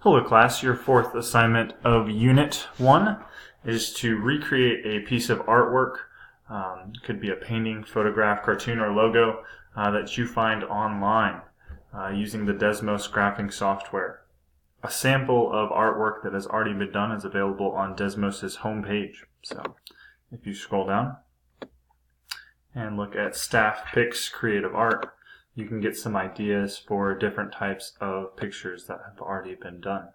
Hello class, your fourth assignment of Unit 1 is to recreate a piece of artwork, could be a painting, photograph, cartoon, or logo that you find online using the Desmos graphing software. A sample of artwork that has already been done is available on Desmos' homepage. So if you scroll down and look at Staff Picks Creative Art, you can get some ideas for different types of pictures that have already been done.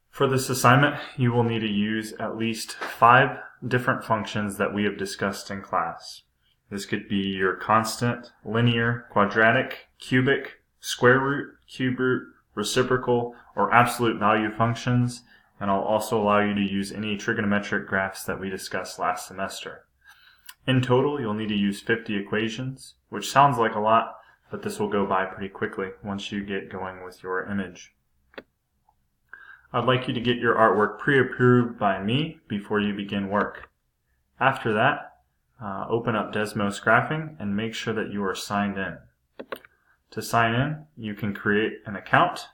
For this assignment, you will need to use at least 5 different functions that we have discussed in class. This could be your constant, linear, quadratic, cubic, square root, cube root, reciprocal, or absolute value functions, and I'll also allow you to use any trigonometric graphs that we discussed last semester. In total, you'll need to use 50 equations, which sounds like a lot, but this will go by pretty quickly once you get going with your image. I'd like you to get your artwork pre-approved by me before you begin work. After that, open up Desmos Graphing and make sure that you are signed in. To sign in, you can create an account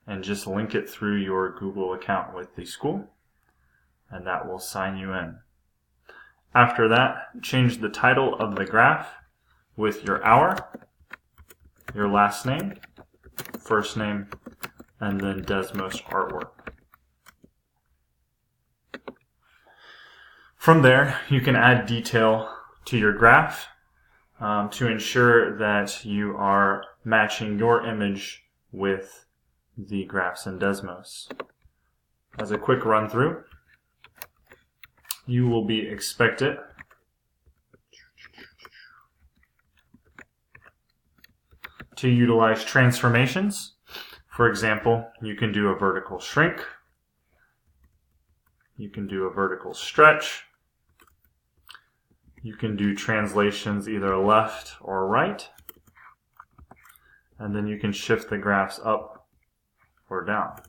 and just link it through your Google account with the school, and that will sign you in. After that, change the title of the graph with your hour, your last name, first name, and then Desmos artwork. From there, you can add detail to your graph to ensure that you are matching your image with the graphs in Desmos. As a quick run through, you will be expected to utilize transformations. For example, you can do a vertical shrink, you can do a vertical stretch, you can do translations either left or right, and then you can shift the graphs up or down.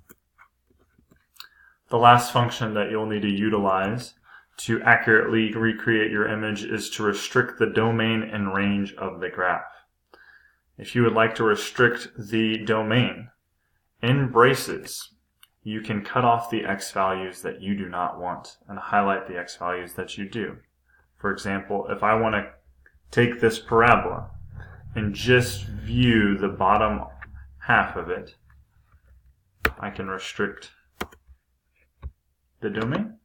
The last function that you'll need to utilize to accurately recreate your image is to restrict the domain and range of the graph. If you would like to restrict the domain in braces, you can cut off the x values that you do not want and highlight the x values that you do. For example, if I want to take this parabola and just view the bottom half of it, I can restrict the domain,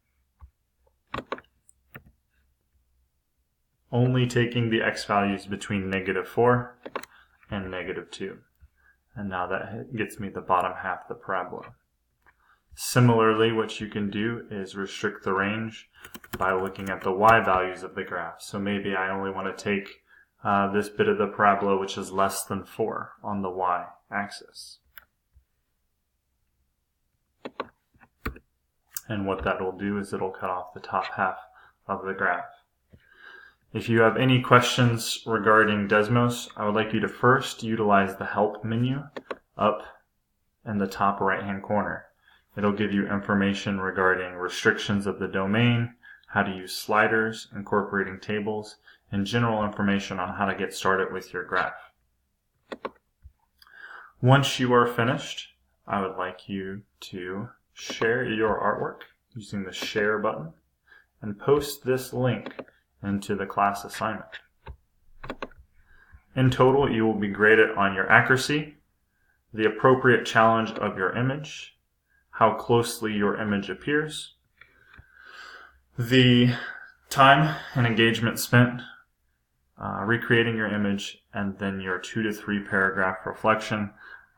only taking the x values between -4 and -2. And now that gets me the bottom half of the parabola. Similarly, what you can do is restrict the range by looking at the y values of the graph. So maybe I only want to take this bit of the parabola which is less than 4 on the y axis. And what that will do is it'll cut off the top half of the graph. If you have any questions regarding Desmos, I would like you to first utilize the Help menu up in the top right-hand corner. It'll give you information regarding restrictions of the domain, how to use sliders, incorporating tables, and general information on how to get started with your graph. Once you are finished, I would like you to share your artwork using the share button and post this link into the class assignment. In total, you will be graded on your accuracy, the appropriate challenge of your image, how closely your image appears, the time and engagement spent recreating your image, and then your 2 to 3 paragraph reflection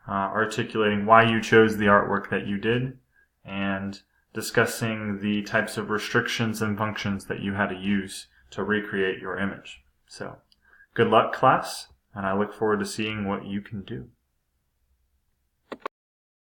articulating why you chose the artwork that you did and discussing the types of restrictions and functions that you had to use to recreate your image. So, good luck class, and I look forward to seeing what you can do.